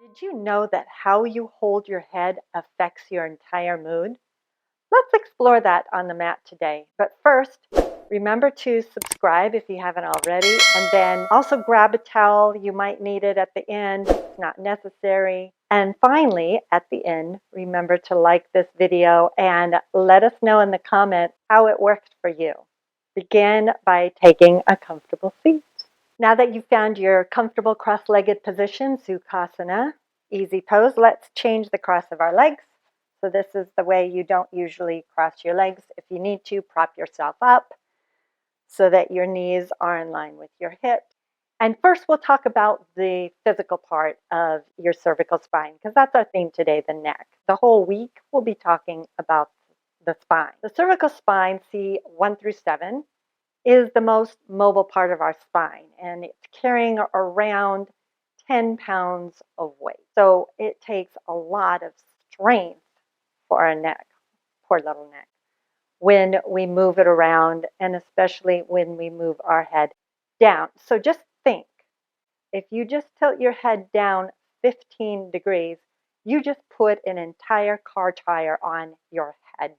Did you know that how you hold your head affects your entire mood? Let's explore that on the mat today. But first, remember to subscribe if you haven't already, and then also grab a towel. You might need it at the end. It's not necessary. And finally, at the end, remember to like this video and let us know in the comments how it worked for you. Begin by taking a comfortable seat. Now that you've found your comfortable cross-legged position, Sukhasana, easy pose, let's change the cross of our legs. So this is the way you don't usually cross your legs. If you need to, prop yourself up so that your knees are in line with your hips. And first we'll talk about the physical part of your cervical spine, because that's our theme today, the neck. The whole week we'll be talking about the spine. The cervical spine, C1 through 7, is the most mobile part of our spine, and it's carrying around 10 pounds of weight. So it takes a lot of strength for our neck, poor little neck, when we move it around, and especially when we move our head down. So just think, if you just tilt your head down 15 degrees, you just put an entire car tire on your head.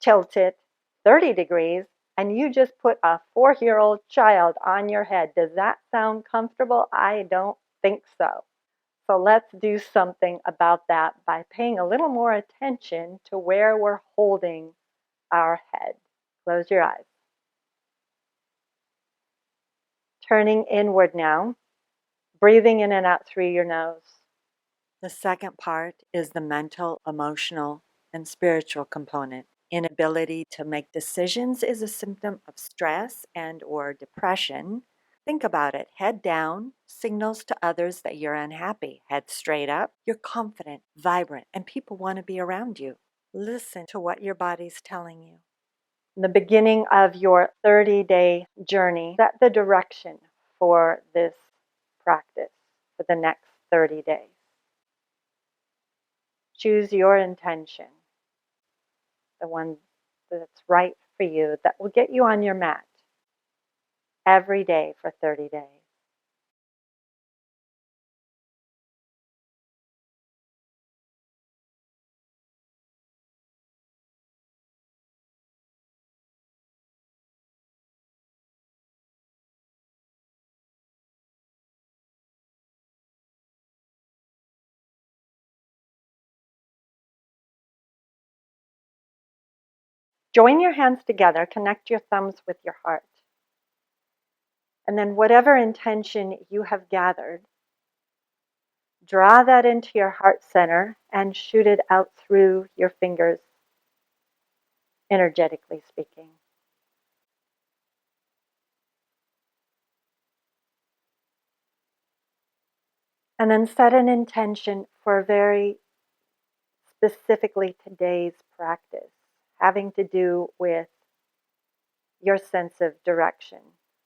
Tilt it 30 degrees, and you just put a 4-year-old child on your head. Does that sound comfortable? I don't think so. So let's do something about that by paying a little more attention to where we're holding our head. Close your eyes. Turning inward now, breathing in and out through your nose. The second part is the mental, emotional, and spiritual component. Inability to make decisions is a symptom of stress and or depression. Think about it. Head down signals to others that you're unhappy. Head straight up, you're confident, vibrant, and people want to be around you. Listen to what your body's telling you. In the beginning of your 30-day journey, set the direction for this practice for the next 30 days. Choose your intention, the one that's right for you, that will get you on your mat every day for 30 days. Join your hands together, connect your thumbs with your heart. And then whatever intention you have gathered, draw that into your heart center and shoot it out through your fingers, energetically speaking. And then set an intention for very specifically today's practice, having to do with your sense of direction,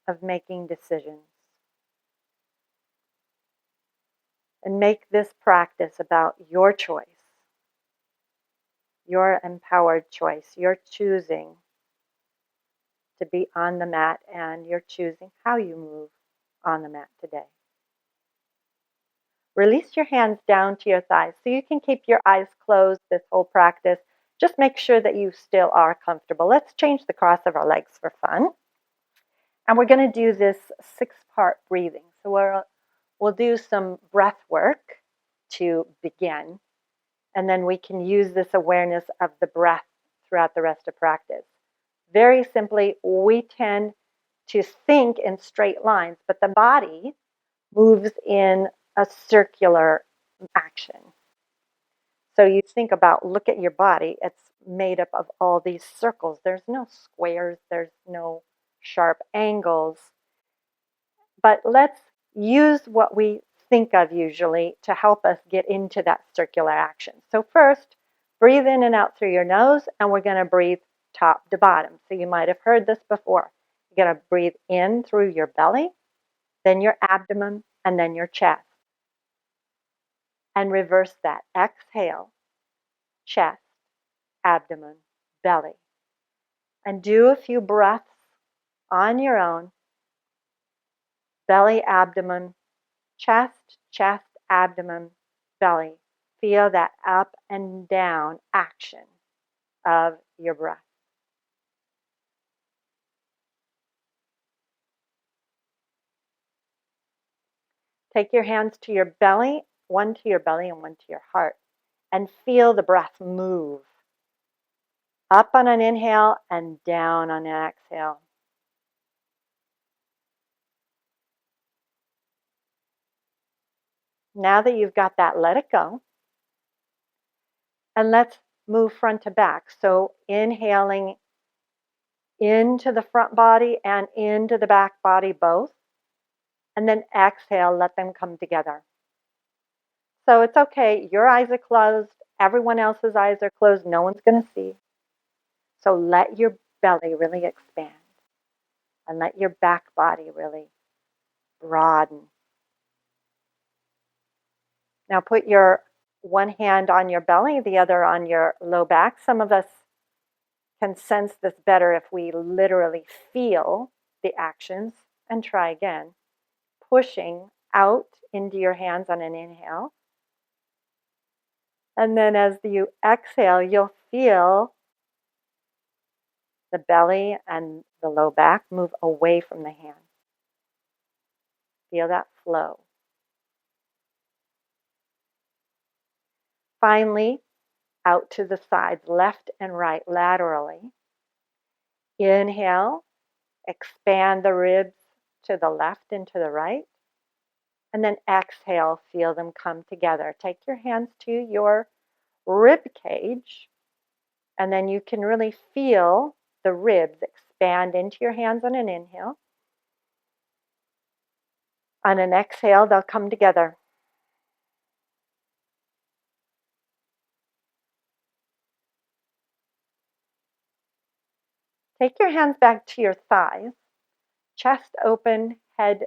of making decisions. And make this practice about your choice, your empowered choice. You're choosing to be on the mat, and you're choosing how you move on the mat today. Release your hands down to your thighs so you can keep your eyes closed this whole practice. Just make sure that you still are comfortable. Let's change the cross of our legs for fun. And we're going to do this 6-part breathing. So we'll do some breath work to begin, and then we can use this awareness of the breath throughout the rest of practice. Very simply, we tend to think in straight lines, but the body moves in a circular action. So you think about, look at your body, it's made up of all these circles. There's no squares, there's no sharp angles. But let's use what we think of usually to help us get into that circular action. So first, breathe in and out through your nose, and we're going to breathe top to bottom. So you might have heard this before. You're going to breathe in through your belly, then your abdomen, and then your chest. And reverse that. Exhale, chest, abdomen, belly. And do a few breaths on your own. Belly, abdomen, chest, chest, abdomen, belly. Feel that up and down action of your breath. Take your hands to your belly, one to your belly and one to your heart, and feel the breath move. Up on an inhale and down on an exhale. Now that you've got that, let it go. And let's move front to back. So inhaling into the front body and into the back body both. And then exhale, let them come together. So it's okay. Your eyes are closed. Everyone else's eyes are closed. No one's going to see. So let your belly really expand. And let your back body really broaden. Now put your one hand on your belly, the other on your low back. Some of us can sense this better if we literally feel the actions. And try again. Pushing out into your hands on an inhale. And then as you exhale, you'll feel the belly and the low back move away from the hand. Feel that flow. Finally, out to the sides, left and right, laterally. Inhale, expand the ribs to the left and to the right. And then exhale, feel them come together. Take your hands to your rib cage, and then you can really feel the ribs expand into your hands on an inhale. On an exhale, they'll come together. Take your hands back to your thighs, chest open, head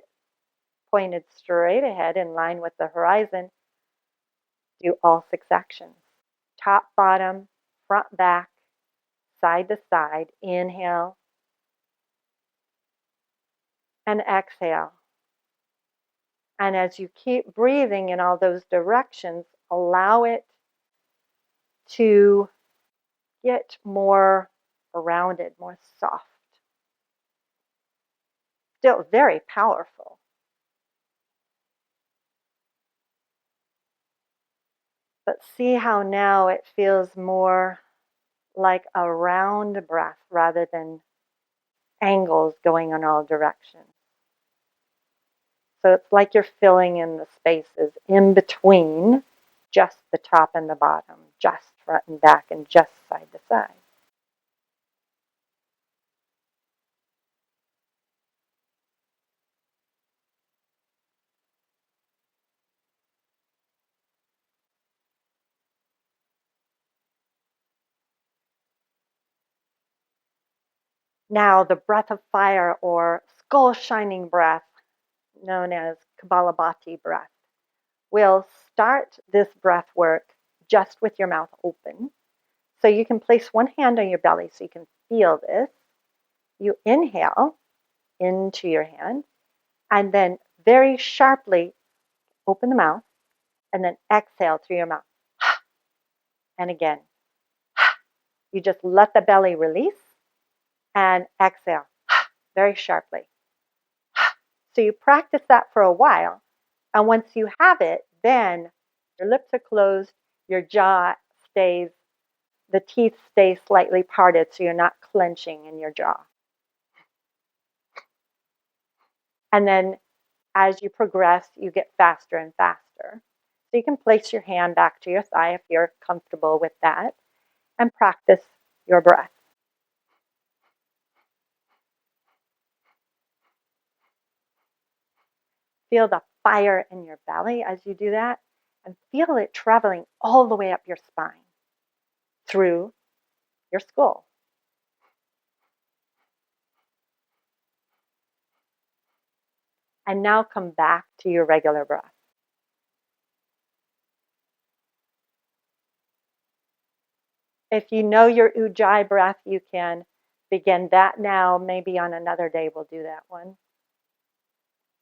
pointed straight ahead in line with the horizon. Do all 6 actions. Top, bottom, front, back, side to side. Inhale and exhale. And as you keep breathing in all those directions, allow it to get more rounded, more soft. Still very powerful. But see how now it feels more like a round breath rather than angles going in all directions. So it's like you're filling in the spaces in between just the top and the bottom, just front and back, and just side to side. Now, the breath of fire or skull shining breath, known as Kapalabhati breath, will start this breath work just with your mouth open. So you can place one hand on your belly so you can feel this. You inhale into your hand and then very sharply open the mouth and then exhale through your mouth. And again, you just let the belly release and exhale very sharply. So you practice that for a while. And once you have it, then your lips are closed, your jaw stays, the teeth stay slightly parted so you're not clenching in your jaw. And then as you progress, you get faster and faster. So you can place your hand back to your thigh if you're comfortable with that and practice your breath. Feel the fire in your belly as you do that and feel it traveling all the way up your spine through your skull. And now come back to your regular breath. If you know your ujjayi breath, you can begin that now. Maybe on another day we'll do that one.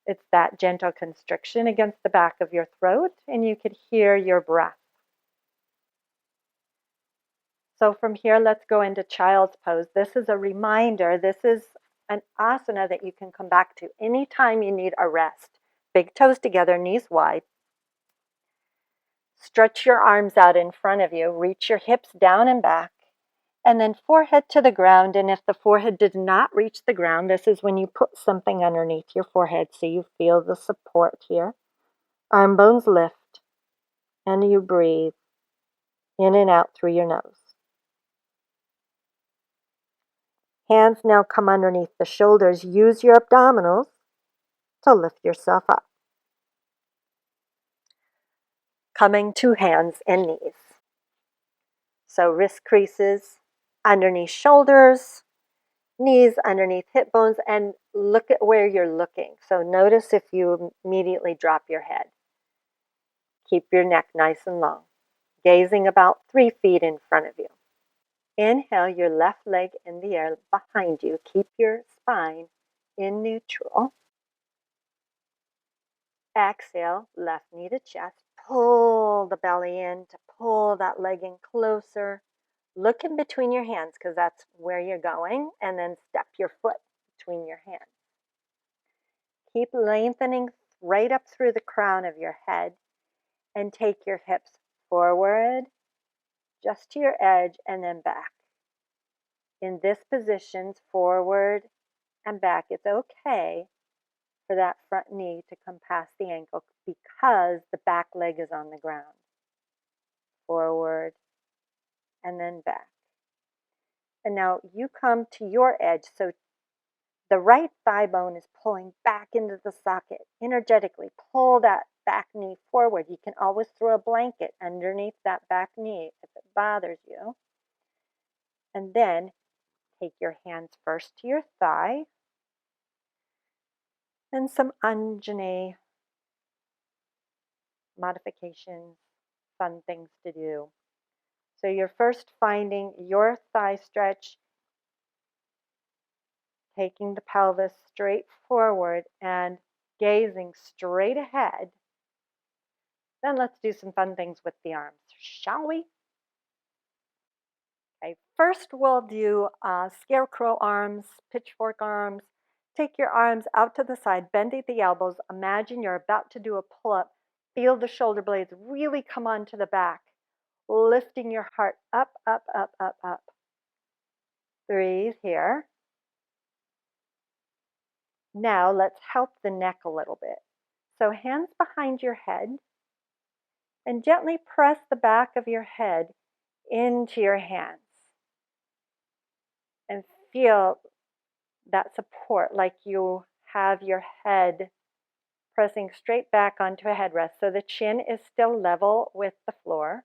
It's that gentle constriction against the back of your throat, and you could hear your breath. So from here, let's go into child's pose. This is a reminder. This is an asana that you can come back to anytime you need a rest. Big toes together, knees wide. Stretch your arms out in front of you. Reach your hips down and back. And then forehead to the ground. And if the forehead did not reach the ground, this is when you put something underneath your forehead so you feel the support here. Arm bones lift. And you breathe in and out through your nose. Hands now come underneath the shoulders. Use your abdominals to lift yourself up. Coming to hands and knees. So wrist creases underneath shoulders, knees underneath hip bones, and look at where you're looking. So notice if you immediately drop your head. Keep your neck nice and long, gazing about 3 feet in front of you. Inhale your left leg in the air behind you. Keep your spine in neutral. Exhale, left knee to chest. Pull the belly in to pull that leg in closer. Look in between your hands because that's where you're going, and then step your foot between your hands. Keep lengthening right up through the crown of your head and take your hips forward, just to your edge, and then back. In this position, forward and back, it's okay for that front knee to come past the ankle because the back leg is on the ground. Forward and then back. And now you come to your edge. So the right thigh bone is pulling back into the socket. Energetically pull that back knee forward. You can always throw a blanket underneath that back knee if it bothers you. And then take your hands first to your thigh. And some Genene modifications, fun things to do. So you're first finding your thigh stretch, taking the pelvis straight forward and gazing straight ahead. Then let's do some fun things with the arms, shall we? Okay, first we'll do scarecrow arms, pitchfork arms. Take your arms out to the side, bend at the elbows. Imagine you're about to do a pull-up. Feel the shoulder blades really come onto the back, lifting your heart up, up, up, up, up. Breathe here. Now let's help the neck a little bit. So hands behind your head and gently press the back of your head into your hands. And feel that support like you have your head pressing straight back onto a headrest. So the chin is still level with the floor.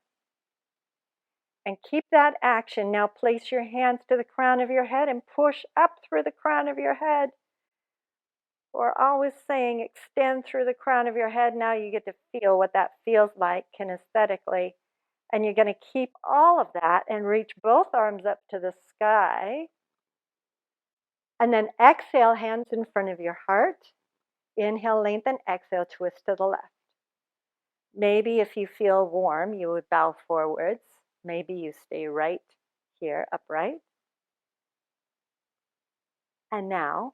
And keep that action. Now place your hands to the crown of your head and push up through the crown of your head. We're always saying extend through the crown of your head. Now you get to feel what that feels like kinesthetically. And you're going to keep all of that and reach both arms up to the sky. And then exhale, hands in front of your heart. Inhale, lengthen. Exhale, twist to the left. Maybe if you feel warm, you would bow forwards. Maybe you stay right here, upright. And now,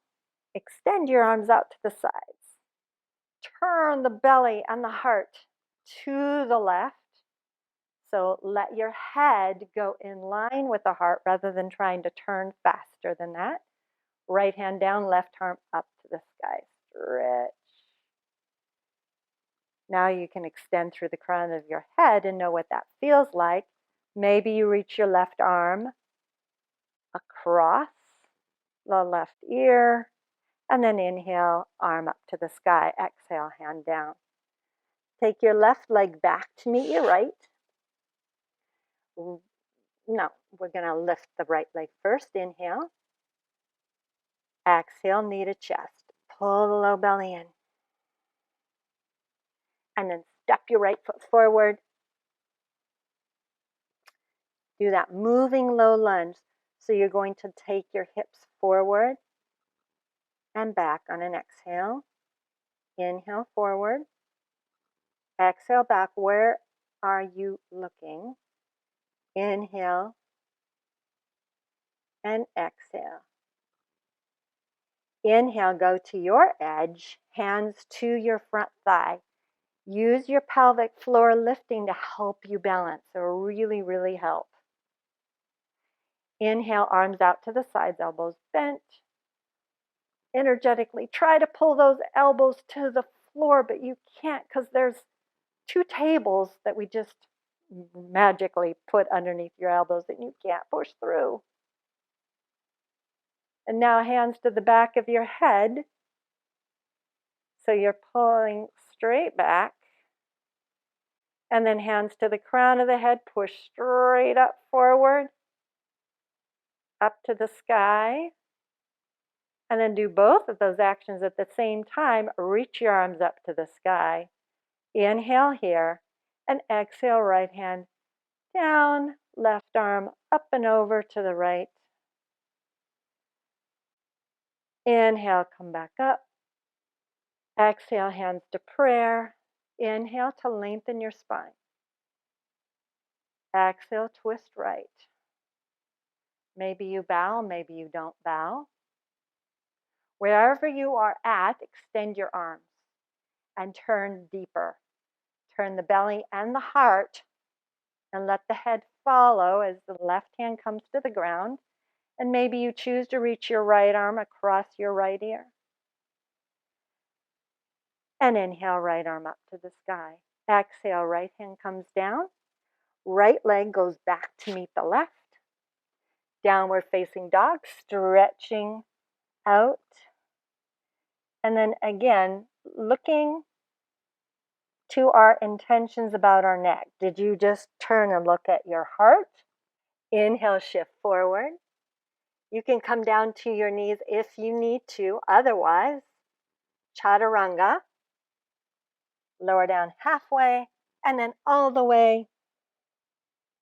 extend your arms out to the sides. Turn the belly and the heart to the left. So let your head go in line with the heart rather than trying to turn faster than that. Right hand down, left arm up to the sky. Stretch. Now you can extend through the crown of your head and know what that feels like. Maybe you reach your left arm across the left ear, and then inhale, arm up to the sky. Exhale, hand down. Take your left leg back to meet your right. No, we're going to lift the right leg first. Inhale. Exhale, knee to chest. Pull the low belly in. And then step your right foot forward. Do that moving low lunge. So you're going to take your hips forward and back on an exhale. Inhale forward. Exhale back. Where are you looking? Inhale and exhale. Inhale, go to your edge, hands to your front thigh. Use your pelvic floor lifting to help you balance. It will really, really help. Inhale, arms out to the sides, elbows bent. Energetically try to pull those elbows to the floor, but you can't because there's 2 tables that we just magically put underneath your elbows that you can't push through. And now hands to the back of your head. So you're pulling straight back. And then hands to the crown of the head, push straight up forward, up to the sky. And then do both of those actions at the same time. Reach your arms up to the sky. Inhale here, and exhale, right hand down, left arm up and over to the right. Inhale, come back up. Exhale, hands to prayer. Inhale to lengthen your spine. Exhale, twist right. Maybe you bow, maybe you don't bow. Wherever you are at, extend your arms and turn deeper. Turn the belly and the heart and let the head follow as the left hand comes to the ground. And maybe you choose to reach your right arm across your right ear. And inhale, right arm up to the sky. Exhale, right hand comes down. Right leg goes back to meet the left. Downward facing dog, stretching out. And then again, looking to our intentions about our neck. Did you just turn and look at your heart? Inhale, shift forward. You can come down to your knees if you need to. Otherwise, chaturanga. Lower down halfway and then all the way.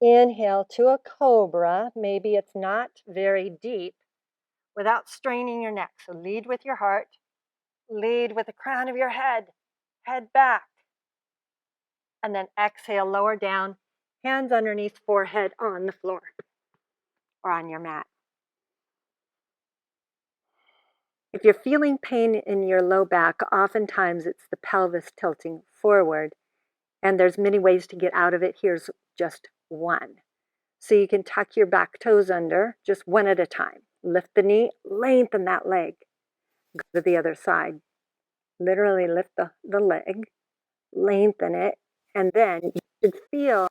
Inhale to a cobra. Maybe it's not very deep without straining your neck. So lead with your heart. Lead with the crown of your head. Head back. And then exhale, lower down. Hands underneath forehead on the floor or on your mat. If you're feeling pain in your low back, oftentimes it's the pelvis tilting forward. And there's many ways to get out of it. Here's just one. So you can tuck your back toes under, just one at a time. Lift the knee, lengthen that leg. Go to the other side. Literally lift the leg, lengthen it, and then you should feel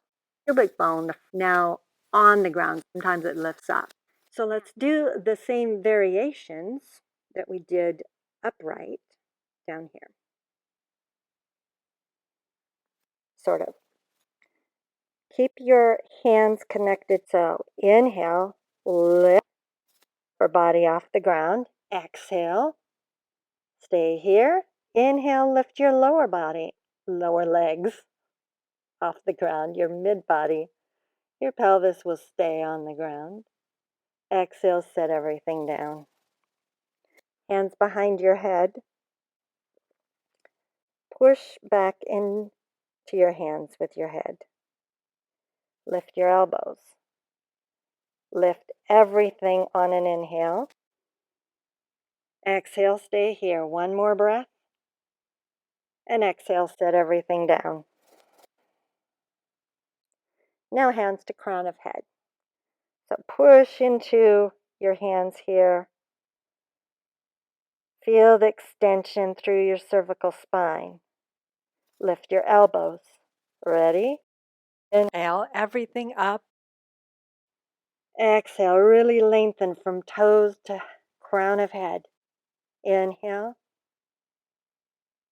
the pubic bone now on the ground. Sometimes it lifts up. So let's do the same variations that we did upright down here. Sort of. Keep your hands connected. So inhale, lift your body off the ground. Exhale, stay here. Inhale, lift your lower body, lower legs off the ground. Your mid body, your pelvis will stay on the ground. Exhale, set everything down. Hands behind your head. Push back into your hands with your head. Lift your elbows. Lift everything on an inhale. Exhale, stay here. One more breath. And exhale, set everything down. Now hands to crown of head. So push into your hands here. Feel the extension through your cervical spine. Lift your elbows. Ready? Inhale, everything up. Exhale, really lengthen from toes to crown of head. Inhale.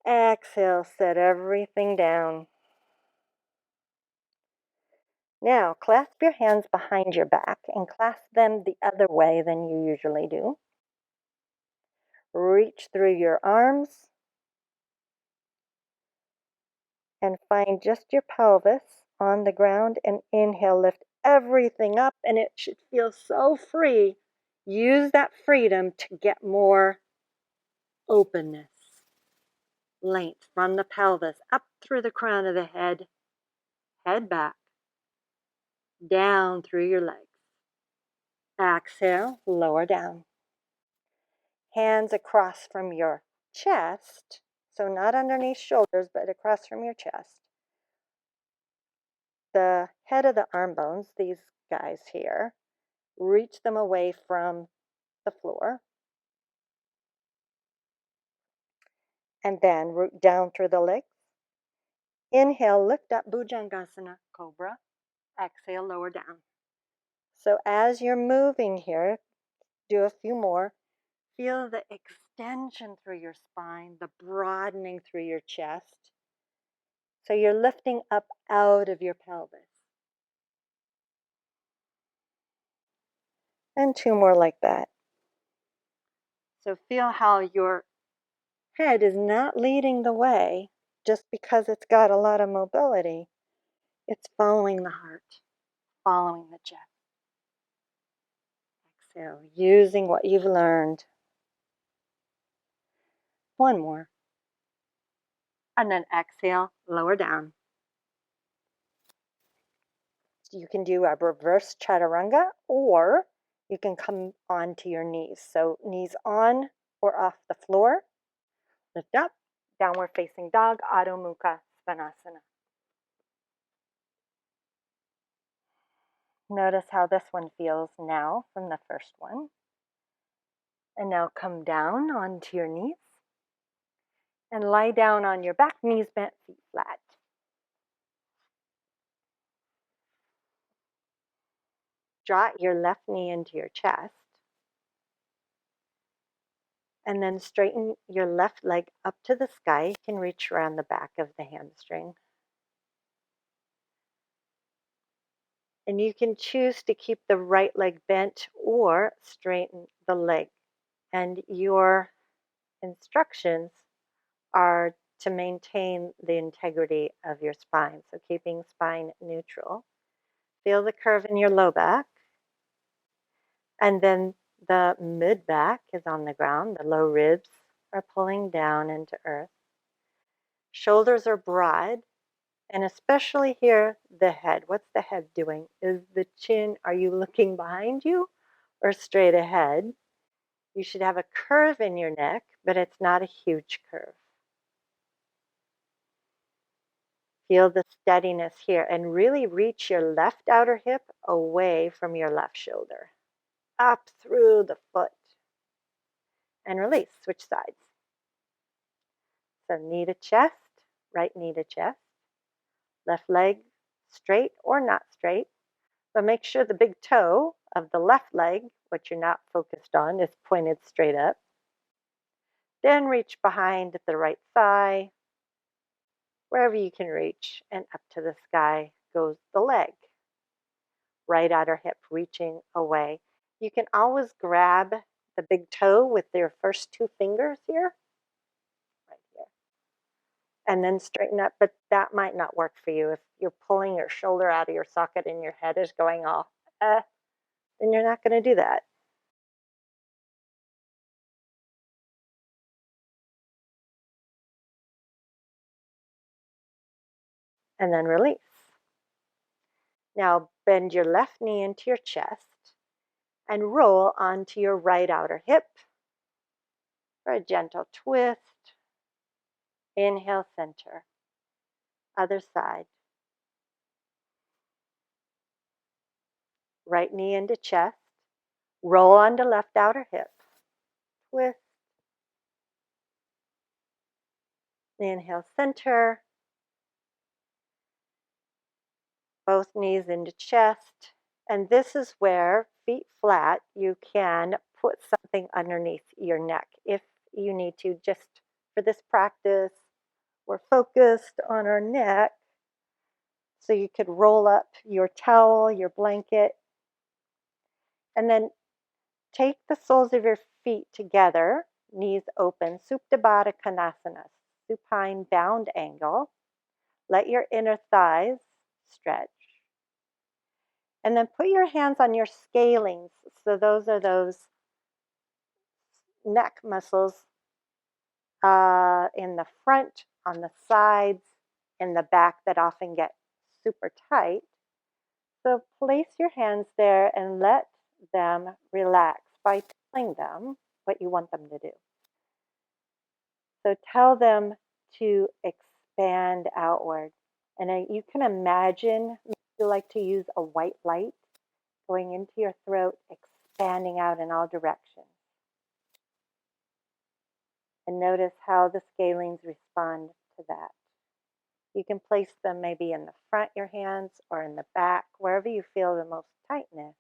Exhale, set everything down. Now, clasp your hands behind your back and clasp them the other way than you usually do. Reach through your arms and find just your pelvis on the ground and inhale, lift everything up and it should feel so free. Use that freedom to get more openness. length from the pelvis up through the crown of the head, head back, down through your legs. Exhale, lower down. Hands across from your chest, so not underneath shoulders, but across from your chest. The head of the arm bones, these guys here, reach them away from the floor. And then root down through the legs. Inhale, lift up, Bhujangasana, Cobra. Exhale, lower down. So as you're moving here, do a few more. Feel the extension through your spine, the broadening through your chest. So you're lifting up out of your pelvis. And two more like that. So feel how your head is not leading the way just because it's got a lot of mobility. It's following the heart, following the chest. Exhale, using what you've learned. One more. And then exhale, lower down. You can do a reverse chaturanga, or you can come onto your knees. So knees on or off the floor. Lift up, downward facing dog, Adho Mukha Svanasana. Notice how this one feels now from the first one. And now come down onto your knees and lie down on your back, knees bent, feet flat. Draw your left knee into your chest. And then straighten your left leg up to the sky. You can reach around the back of the hamstring. And you can choose to keep the right leg bent or straighten the leg. And your instructions are to maintain the integrity of your spine. So keeping spine neutral. Feel the curve in your low back. And then the mid back is on the ground. The low ribs are pulling down into earth. Shoulders are broad. And especially here, the head. What's the head doing? Is the chin, are you looking behind you or straight ahead? You should have a curve in your neck, but it's not a huge curve. Feel the steadiness here and really reach your left outer hip away from your left shoulder. Up through the foot. And release, switch sides. So knee to chest, right knee to chest. Left leg straight or not straight. But make sure the big toe of the left leg, what you're not focused on, is pointed straight up. Then reach behind the right thigh, wherever you can reach, and up to the sky goes the leg. Right outer hip reaching away. You can always grab the big toe with your first two fingers here, right here, and then straighten up, but that might not work for you. If you're pulling your shoulder out of your socket and your head is going off, then you're not going to do that. And then release. Now bend your left knee into your chest and roll onto your right outer hip for a gentle twist. Inhale, center. Other side. Right knee into chest. Roll onto left outer hip. Twist. Inhale, center. Both knees into chest. And this is where, feet flat, you can put something underneath your neck if you need to. Just for this practice, we're focused on our neck. So you could roll up your towel, your blanket, and then take the soles of your feet together, knees open, Supta Baddha Konasana, supine bound angle. Let your inner thighs stretch. And then put your hands on your scalings. So those are those neck muscles in the front, on the sides, in the back that often get super tight. So place your hands there and let them relax by telling them what you want them to do. So tell them to expand outward. And you can imagine you like to use a white light going into your throat, expanding out in all directions. And notice how the scalenes respond to that. You can place them maybe in the front, your hands, or in the back, wherever you feel the most tightness.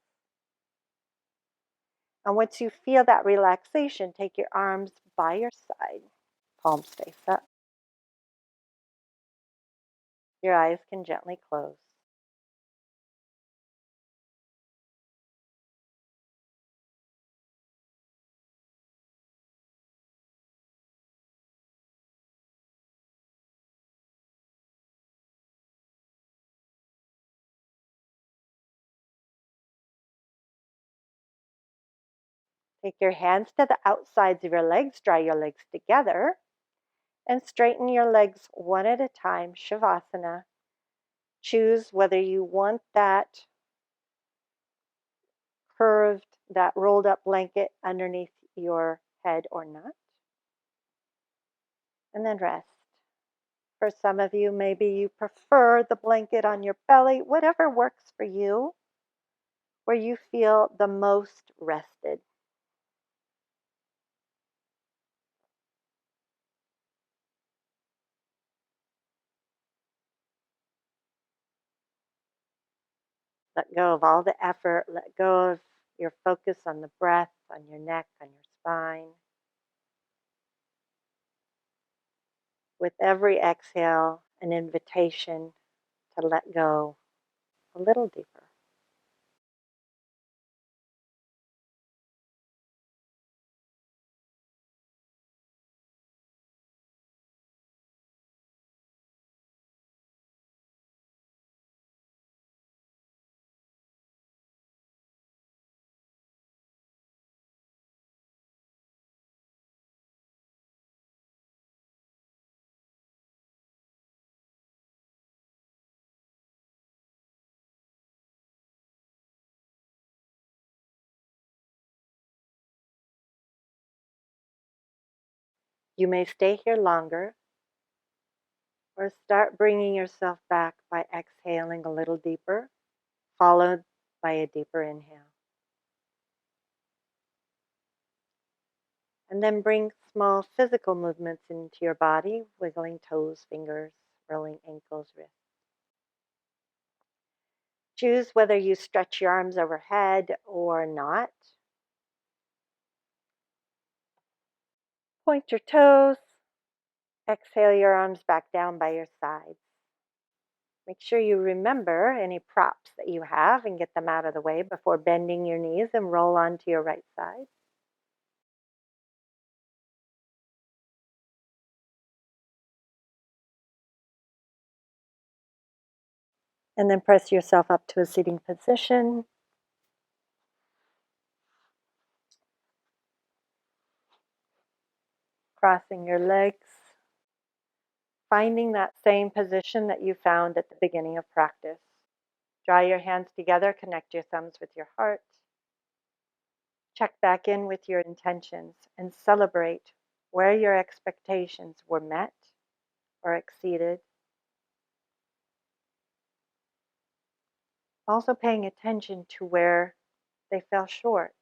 And once you feel that relaxation, take your arms by your side, palms face up. Your eyes can gently close. Take your hands to the outsides of your legs, draw your legs together, and straighten your legs one at a time, Shavasana. Choose whether you want that curved, that rolled up blanket underneath your head or not. And then rest. For some of you, maybe you prefer the blanket on your belly, whatever works for you, where you feel the most rested. Let go of all the effort. Let go of your focus on the breath, on your neck, on your spine. With every exhale, an invitation to let go a little deeper. You may stay here longer or start bringing yourself back by exhaling a little deeper, followed by a deeper inhale. And then bring small physical movements into your body, wiggling toes, fingers, rolling ankles, wrists. Choose whether you stretch your arms overhead or not. Point your toes. Exhale your arms back down by your sides. Make sure you remember any props that you have and get them out of the way before bending your knees and roll onto your right side. And then press yourself up to a sitting position. Crossing your legs. Finding that same position that you found at the beginning of practice. Draw your hands together, connect your thumbs with your heart. Check back in with your intentions and celebrate where your expectations were met or exceeded. Also paying attention to where they fell short,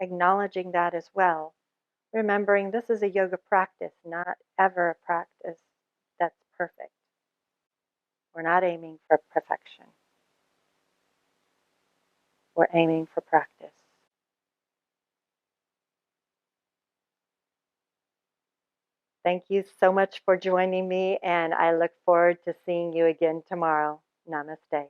acknowledging that as well. Remembering this is a yoga practice, not ever a practice that's perfect. We're not aiming for perfection. We're aiming for practice. Thank you so much for joining me, and I look forward to seeing you again tomorrow. Namaste.